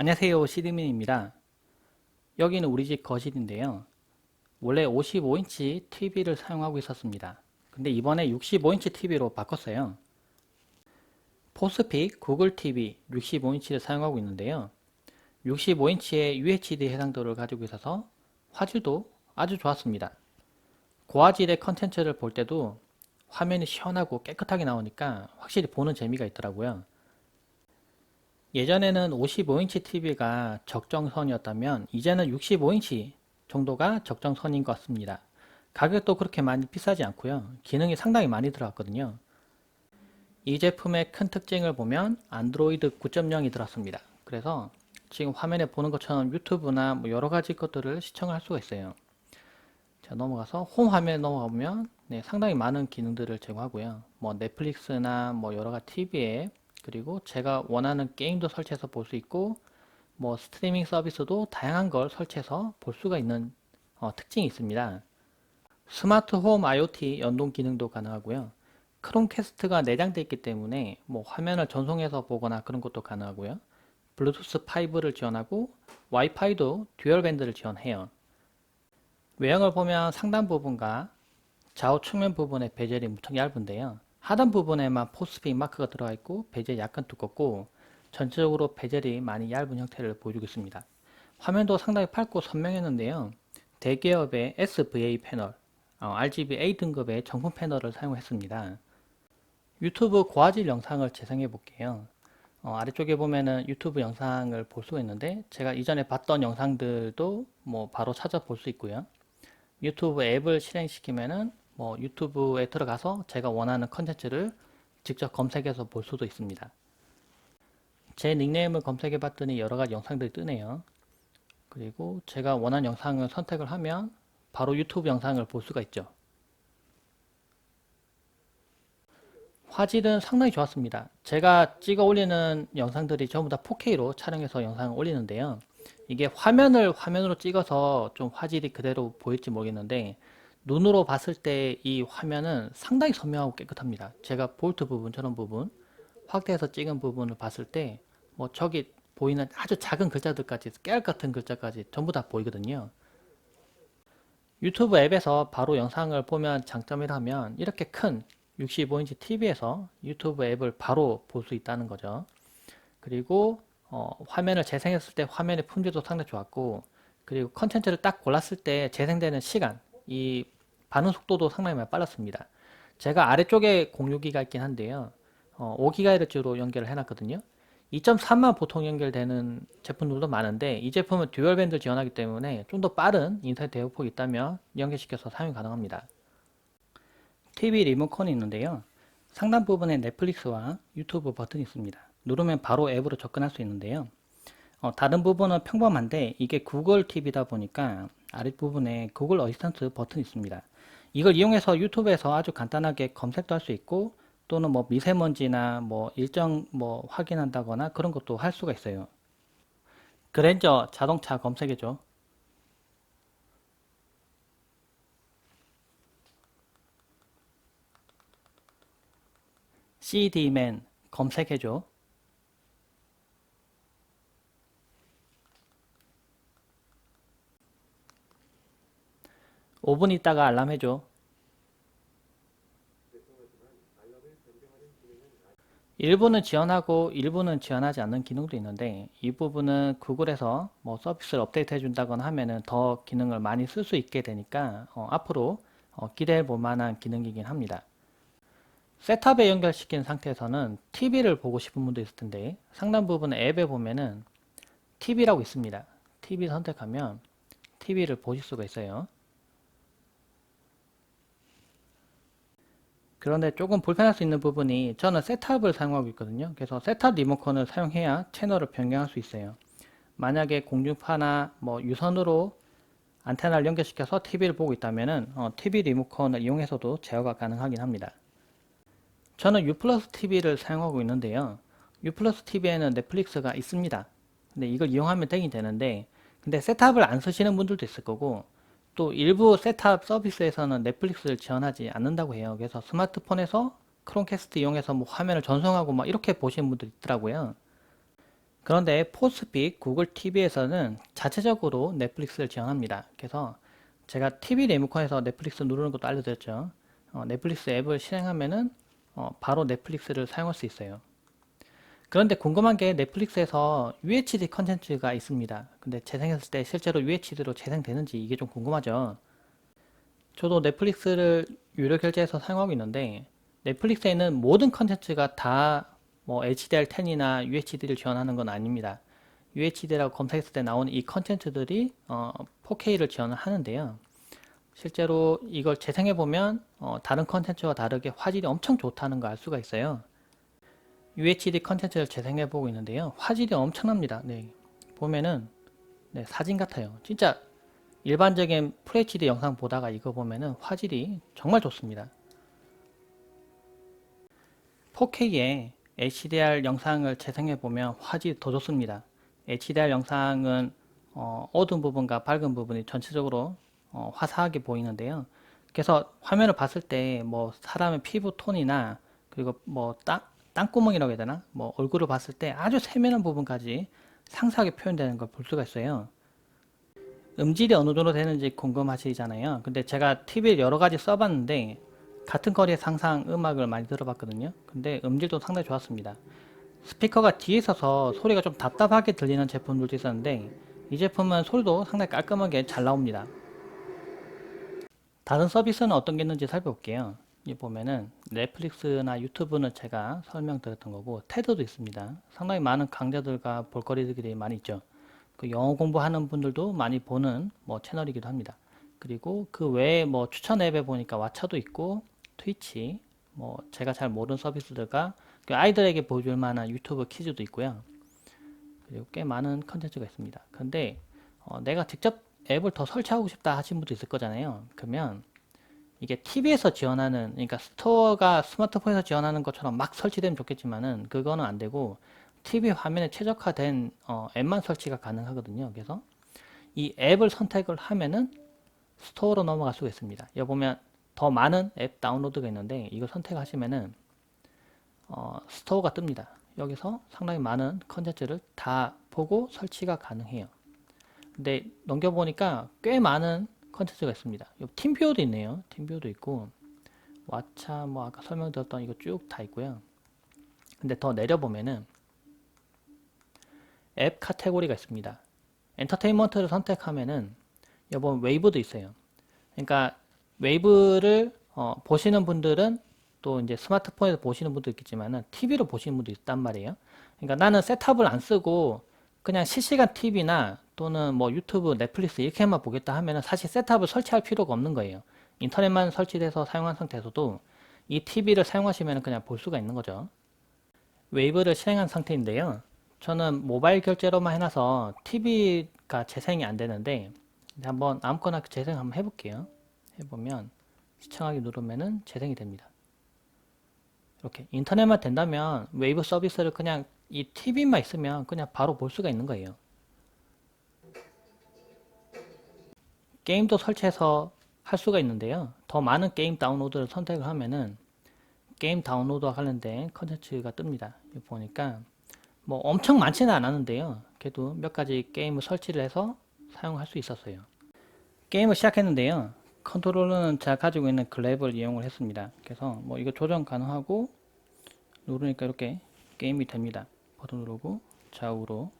안녕하세요, 시드민입니다. 여기는 우리 집 거실인데요. 원래 55인치 TV를 사용하고 있었습니다. 근데 이번에 65인치 TV로 바꿨어요. 포스픽 구글 TV 65인치를 사용하고 있는데요. 65인치의 UHD 해상도를 가지고 있어서 화질도 아주 좋았습니다. 고화질의 컨텐츠를 볼 때도 화면이 시원하고 깨끗하게 나오니까 확실히 보는 재미가 있더라고요. 예전에는 55인치 TV가 적정선이었다면 이제는 65인치 정도가 적정선인 것 같습니다. 가격도 그렇게 많이 비싸지 않고요. 기능이 상당히 많이 들어갔거든요. 이 제품의 큰 특징을 보면 안드로이드 9.0이 들었습니다. 그래서 지금 화면에 보는 것처럼 유튜브나 뭐 여러 가지 것들을 시청할 수가 있어요. 자, 넘어가서 홈 화면에 넘어가 보면 상당히 많은 기능들을 제공하고요. 뭐 넷플릭스나 뭐 여러 가지 TV 앱, 그리고 제가 원하는 게임도 설치해서 볼 수 있고 뭐 스트리밍 서비스도 다양한 걸 설치해서 볼 수가 있는 특징이 있습니다. 스마트 홈 IoT 연동 기능도 가능하고요. 크롬캐스트가 내장되어 있기 때문에 뭐 화면을 전송해서 보거나 그런 것도 가능하고요. 블루투스 5를 지원하고 와이파이도 듀얼 밴드를 지원해요. 외형을 보면 상단 부분과 좌우 측면 부분의 베젤이 무척 얇은데요. 하단 부분에만 포스픽 마크가 들어가 있고 베젤이 약간 두껍고 전체적으로 베젤이 많이 얇은 형태를 보여주고 있습니다. 화면도 상당히 밝고 선명했는데요. 대기업의 SVA 패널, RGB A 등급의 정품 패널을 사용했습니다. 유튜브 고화질 영상을 재생해 볼게요. 아래쪽에 보면은 유튜브 영상을 볼 수가 있는데 제가 이전에 봤던 영상들도 뭐 바로 찾아볼 수 있고요. 유튜브 앱을 실행시키면은 뭐 유튜브에 들어가서 제가 원하는 컨텐츠를 직접 검색해서 볼 수도 있습니다. 제 닉네임을 검색해 봤더니 여러 가지 영상들이 뜨네요. 그리고 제가 원하는 영상을 선택을 하면 바로 유튜브 영상을 볼 수가 있죠. 화질은 상당히 좋았습니다. 제가 찍어 올리는 영상들이 전부 다 4K로 촬영해서 영상을 올리는데요. 이게 화면을 화면으로 찍어서 좀 화질이 그대로 보일지 모르겠는데 눈으로 봤을 때 이 화면은 상당히 선명하고 깨끗합니다. 제가 볼트 부분, 저런 부분 확대해서 찍은 부분을 봤을 때 뭐 저기 보이는 아주 작은 글자들까지 깨알 같은 글자까지 전부 다 보이거든요. 유튜브 앱에서 바로 영상을 보면 장점이라면 이렇게 큰 65인치 TV에서 유튜브 앱을 바로 볼 수 있다는 거죠. 그리고 화면을 재생했을 때 화면의 품질도 상당히 좋았고 그리고 컨텐츠를 딱 골랐을 때 재생되는 시간, 이 반응 속도도 상당히 많이 빨랐습니다. 제가 아래쪽에 공유기가 있긴 한데요. 5GHz로 연결을 해놨거든요. 2.3만 보통 연결되는 제품들도 많은데 이 제품은 듀얼밴드 지원하기 때문에 좀 더 빠른 인터넷 대역폭이 있다면 연결시켜서 사용 가능합니다. TV 리모컨이 있는데요. 상단 부분에 넷플릭스와 유튜브 버튼이 있습니다. 누르면 바로 앱으로 접근할 수 있는데요. 다른 부분은 평범한데 이게 구글 TV다 보니까 아랫부분에 구글 어시스턴트 버튼이 있습니다. 이걸 이용해서 유튜브에서 아주 간단하게 검색도 할 수 있고 또는 뭐 미세먼지나 뭐 일정 뭐 확인한다거나 그런 것도 할 수가 있어요. 그랜저 자동차 검색해줘. CD맨 검색해줘. 5분 있다가 알람 해줘. 일부는 지원하고 일부는 지원하지 않는 기능도 있는데 이 부분은 구글에서 뭐 서비스를 업데이트 해준다거나 하면은 더 기능을 많이 쓸 수 있게 되니까 앞으로 기대해 볼 만한 기능이긴 합니다. 셋탑에 연결시킨 상태에서는 TV를 보고 싶은 분도 있을 텐데 상단 부분 앱에 보면은 TV라고 있습니다. TV 선택하면 TV를 보실 수가 있어요. 그런데 조금 불편할 수 있는 부분이 저는 셋탑을 사용하고 있거든요. 그래서 셋탑 리모컨을 사용해야 채널을 변경할 수 있어요. 만약에 공중파나 뭐 유선으로 안테나를 연결시켜서 TV를 보고 있다면은 TV 리모컨을 이용해서도 제어가 가능하긴 합니다. 저는 U 플러스 TV를 사용하고 있는데요. U 플러스 TV에는 넷플릭스가 있습니다. 근데 이걸 이용하면 되긴 되는데 근데 셋탑을 안 쓰시는 분들도 있을 거고 또 일부 셋탑 서비스에서는 넷플릭스를 지원하지 않는다고 해요. 그래서 스마트폰에서 크롬캐스트 이용해서 뭐 화면을 전송하고 막 이렇게 보시는 분들 있더라고요. 그런데 포스픽 구글 TV에서는 자체적으로 넷플릭스를 지원합니다. 그래서 제가 TV 리모컨에서 넷플릭스 누르는 것도 알려드렸죠. 넷플릭스 앱을 실행하면은 바로 넷플릭스를 사용할 수 있어요. 그런데 궁금한 게 넷플릭스에서 UHD 컨텐츠가 있습니다. 근데 재생했을 때 실제로 UHD로 재생되는지 이게 좀 궁금하죠. 저도 넷플릭스를 유료 결제해서 사용하고 있는데 넷플릭스에 있는 모든 컨텐츠가 다 뭐 HDR10이나 UHD를 지원하는 건 아닙니다. UHD라고 검색했을 때 나오는 이 컨텐츠들이 4K를 지원을 하는데요. 실제로 이걸 재생해보면 다른 컨텐츠와 다르게 화질이 엄청 좋다는 걸 알 수가 있어요. UHD 컨텐츠를 재생해보고 있는데요. 화질이 엄청납니다. 네. 보면은 네, 사진 같아요. 진짜 일반적인 FHD 영상 보다가 이거 보면은 화질이 정말 좋습니다. 4K에 HDR 영상을 재생해보면 화질이 더 좋습니다. HDR 영상은 어두운 부분과 밝은 부분이 전체적으로 화사하게 보이는데요. 그래서 화면을 봤을 때 뭐 사람의 피부 톤이나 그리고 뭐 땅구멍이라고 해야 되나? 뭐 얼굴을 봤을 때 아주 세밀한 부분까지 상세하게 표현되는 걸 볼 수가 있어요. 음질이 어느 정도 되는지 궁금하시잖아요. 근데 제가 TV를 여러 가지 써봤는데 같은 거리에서 항상 음악을 많이 들어봤거든요. 근데 음질도 상당히 좋았습니다. 스피커가 뒤에 있어서 소리가 좀 답답하게 들리는 제품들도 있었는데 이 제품은 소리도 상당히 깔끔하게 잘 나옵니다. 다른 서비스는 어떤 게 있는지 살펴볼게요. 이 보면은 넷플릭스나 유튜브는 제가 설명드렸던 거고 테드도 있습니다. 상당히 많은 강좌들과 볼거리들이 많이 있죠. 그 영어 공부하는 분들도 많이 보는 뭐 채널이기도 합니다. 그리고 그 외에 뭐 추천 앱에 보니까 왓챠도 있고 트위치, 뭐 제가 잘 모르는 서비스들과 그 아이들에게 보여줄 만한 유튜브 퀴즈도 있고요. 그리고 꽤 많은 컨텐츠가 있습니다. 근데 내가 직접 앱을 더 설치하고 싶다 하신 분도 있을 거잖아요. 그러면 이게 TV에서 지원하는, 그러니까 스토어가 스마트폰에서 지원하는 것처럼 막 설치되면 좋겠지만은 그거는 안 되고 TV 화면에 최적화된 앱만 설치가 가능하거든요. 그래서 이 앱을 선택을 하면은 스토어로 넘어갈 수가 있습니다. 여기 보면 더 많은 앱 다운로드가 있는데 이거 선택하시면은 스토어가 뜹니다. 여기서 상당히 많은 컨텐츠를 다 보고 설치가 가능해요. 근데 넘겨보니까 꽤 많은 컨텐츠가 있습니다. 팀뷰어도 있네요. 팀뷰어도 있고 왓챠 뭐 아까 설명드렸던 이거 쭉 다 있고요. 근데 더 내려보면은 앱 카테고리가 있습니다. 엔터테인먼트를 선택하면은 여기 웨이브도 있어요. 그러니까 웨이브를 보시는 분들은 또 이제 스마트폰에서 보시는 분도 있겠지만은 TV로 보시는 분도 있단 말이에요. 그러니까 나는 셋탑을 안 쓰고 그냥 실시간 TV나 또는 뭐 유튜브, 넷플릭스 이렇게만 보겠다 하면은 사실 셋탑을 설치할 필요가 없는 거예요. 인터넷만 설치돼서 사용한 상태에서도 이 TV를 사용하시면 그냥 볼 수가 있는 거죠. 웨이브를 실행한 상태인데요. 저는 모바일 결제로만 해놔서 TV가 재생이 안 되는데 한번 아무거나 재생 한번 해볼게요. 해보면 시청하기 누르면은 재생이 됩니다. 이렇게 인터넷만 된다면 웨이브 서비스를 그냥 이 TV만 있으면 그냥 바로 볼 수가 있는 거예요. 게임도 설치해서 할 수가 있는데요. 더 많은 게임 다운로드를 선택을 하면은 게임 다운로드와 관련된 컨텐츠가 뜹니다. 여기 보니까 뭐 엄청 많지는 않았는데요. 그래도 몇 가지 게임을 설치를 해서 사용할 수 있었어요. 게임을 시작했는데요. 컨트롤러는 제가 가지고 있는 글랩을 이용을 했습니다. 그래서 뭐 이거 조정 가능하고 누르니까 이렇게 게임이 됩니다. 버튼 누르고 좌우로.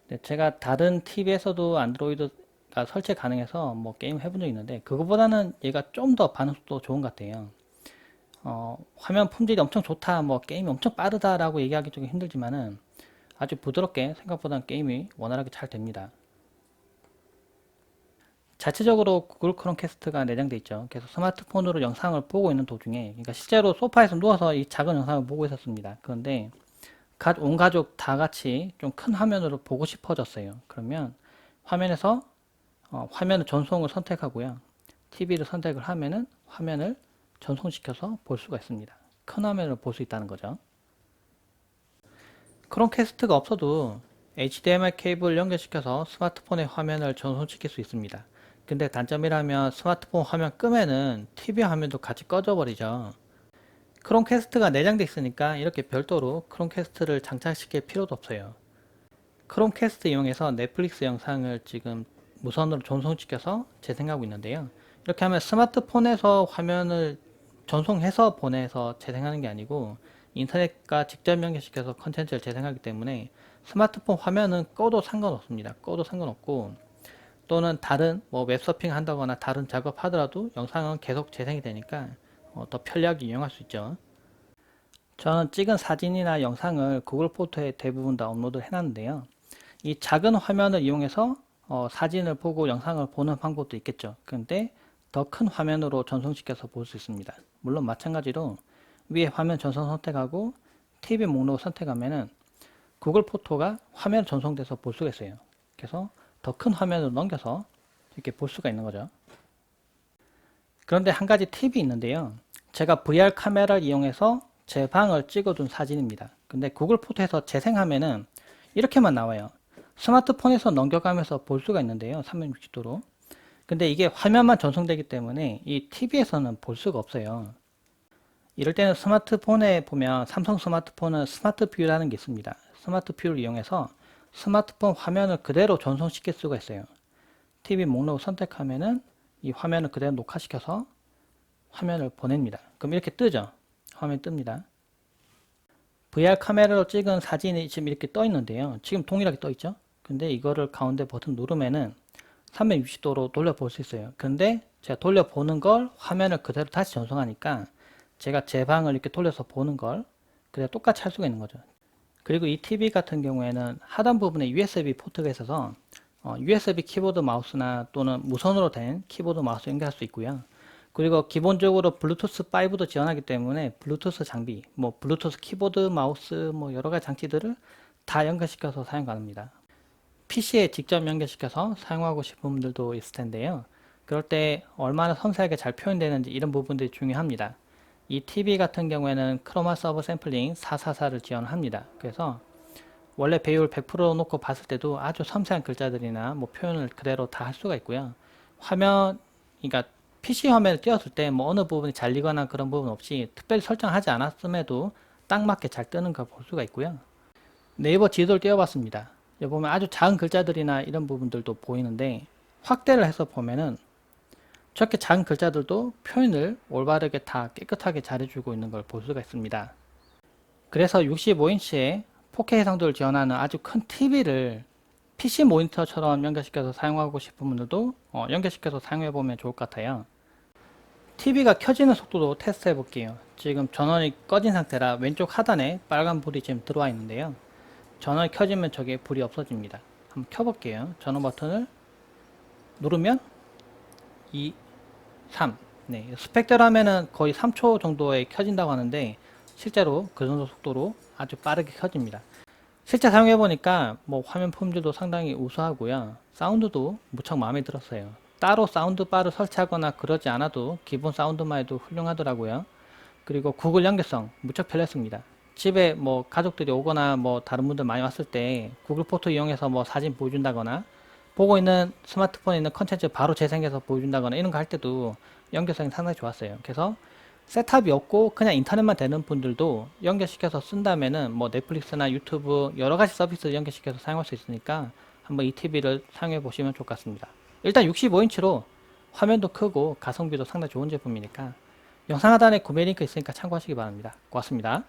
네, 제가 다른 TV에서도 안드로이드가 설치 가능해서 뭐 게임 해본 적이 있는데 그거보다는 얘가 좀 더 반응속도 좋은 것 같아요. 화면 품질이 엄청 좋다, 뭐 게임이 엄청 빠르다라고 얘기하기 좀 힘들지만은 아주 부드럽게 생각보다는 게임이 원활하게 잘 됩니다. 자체적으로 구글 크롬캐스트가 내장되어 있죠. 그래서 스마트폰으로 영상을 보고 있는 도중에, 그러니까 실제로 소파에서 누워서 이 작은 영상을 보고 있었습니다. 그런데 온 가족 다 같이 좀 큰 화면으로 보고 싶어졌어요. 그러면 화면에서 화면의 전송을 선택하고요. TV를 선택을 하면은 화면을 전송시켜서 볼 수가 있습니다. 큰 화면으로 볼 수 있다는 거죠. 크롬캐스트가 없어도 HDMI 케이블을 연결시켜서 스마트폰의 화면을 전송시킬 수 있습니다. 근데 단점이라면 스마트폰 화면 끄면은 TV 화면도 같이 꺼져 버리죠. 크롬캐스트가 내장되어 있으니까 이렇게 별도로 크롬캐스트를 장착시킬 필요도 없어요. 크롬캐스트 이용해서 넷플릭스 영상을 지금 무선으로 전송시켜서 재생하고 있는데요. 이렇게 하면 스마트폰에서 화면을 전송해서 보내서 재생하는 게 아니고 인터넷과 직접 연결시켜서 컨텐츠를 재생하기 때문에 스마트폰 화면은 꺼도 상관없습니다. 꺼도 상관없고, 또는 다른 뭐 웹서핑 한다거나 다른 작업 하더라도 영상은 계속 재생이 되니까 더 편리하게 이용할 수 있죠. 저는 찍은 사진이나 영상을 구글 포토에 대부분 다 업로드 해놨는데요. 이 작은 화면을 이용해서 사진을 보고 영상을 보는 방법도 있겠죠. 그런데 더 큰 화면으로 전송시켜서 볼 수 있습니다. 물론 마찬가지로 위에 화면 전송 선택하고 TV 목록 선택하면은 구글 포토가 화면 전송돼서 볼 수가 있어요. 그래서 더 큰 화면으로 넘겨서 이렇게 볼 수가 있는 거죠. 그런데 한 가지 팁이 있는데요. 제가 VR 카메라를 이용해서 제 방을 찍어둔 사진입니다. 근데 구글 포토에서 재생하면은 이렇게만 나와요. 스마트폰에서 넘겨가면서 볼 수가 있는데요. 360도로. 근데 이게 화면만 전송되기 때문에 이 TV에서는 볼 수가 없어요. 이럴 때는 스마트폰에 보면 삼성 스마트폰은 스마트 뷰라는 게 있습니다. 스마트 뷰를 이용해서 스마트폰 화면을 그대로 전송시킬 수가 있어요. TV 목록을 선택하면은 이 화면을 그대로 녹화시켜서 화면을 보냅니다. 그럼 이렇게 뜨죠. 화면 뜹니다. VR 카메라로 찍은 사진이 지금 이렇게 떠 있는데요. 지금 동일하게 떠 있죠. 근데 이거를 가운데 버튼 누르면은 360도로 돌려볼 수 있어요. 근데 제가 돌려보는 걸 화면을 그대로 다시 전송하니까 제가 제 방을 이렇게 돌려서 보는 걸 그대로 똑같이 할 수가 있는 거죠. 그리고 이 TV 같은 경우에는 하단 부분에 USB 포트가 있어서 USB 키보드 마우스나 또는 무선으로 된 키보드 마우스 연결할 수 있고요. 그리고 기본적으로 블루투스 5도 지원하기 때문에 블루투스 장비, 뭐 블루투스 키보드, 마우스, 뭐 여러 가지 장치들을 다 연결시켜서 사용 가능합니다. PC에 직접 연결시켜서 사용하고 싶은 분들도 있을 텐데요. 그럴 때 얼마나 섬세하게 잘 표현되는지 이런 부분들이 중요합니다. 이 TV 같은 경우에는 크로마 서버 샘플링 444를 지원합니다. 그래서 원래 배율 100% 놓고 봤을 때도 아주 섬세한 글자들이나 뭐 표현을 그대로 다 할 수가 있고요. 화면, 그러니까 PC 화면을 띄웠을 때 뭐 어느 부분이 잘리거나 그런 부분 없이 특별히 설정하지 않았음에도 딱 맞게 잘 뜨는 걸 볼 수가 있고요. 네이버 지도를 띄워봤습니다. 여기 보면 아주 작은 글자들이나 이런 부분들도 보이는데 확대를 해서 보면은 저렇게 작은 글자들도 표현을 올바르게 다 깨끗하게 잘해주고 있는 걸 볼 수가 있습니다. 그래서 65인치의 4K 해상도를 지원하는 아주 큰 TV를 PC 모니터처럼 연결시켜서 사용하고 싶은 분들도 연결시켜서 사용해보면 좋을 것 같아요. TV가 켜지는 속도도 테스트 해볼게요. 지금 전원이 꺼진 상태라 왼쪽 하단에 빨간 불이 지금 들어와 있는데요. 전원이 켜지면 저게 불이 없어집니다. 한번 켜볼게요. 전원 버튼을 누르면 2, 3. 네, 스펙대로 하면은 거의 3초 정도에 켜진다고 하는데 실제로 그 정도 속도로 아주 빠르게 켜집니다. 실제 사용해보니까 뭐 화면 품질도 상당히 우수하고요. 사운드도 무척 마음에 들었어요. 따로 사운드바를 설치하거나 그러지 않아도 기본 사운드만 해도 훌륭하더라고요. 그리고 구글 연결성 무척 편렸습니다. 집에 뭐 가족들이 오거나 뭐 다른 분들 많이 왔을 때 구글 포토 이용해서 뭐 사진 보여준다거나 보고 있는 스마트폰에 있는 컨텐츠 바로 재생해서 보여준다거나 이런 거 할 때도 연결성이 상당히 좋았어요. 그래서 셋업이 없고 그냥 인터넷만 되는 분들도 연결시켜서 쓴다면은 뭐 넷플릭스나 유튜브 여러 가지 서비스 연결시켜서 사용할 수 있으니까 한번 이 TV를 사용해 보시면 좋을 것 같습니다. 일단 65인치로 화면도 크고 가성비도 상당히 좋은 제품이니까 영상 하단에 구매 링크 있으니까 참고하시기 바랍니다. 고맙습니다.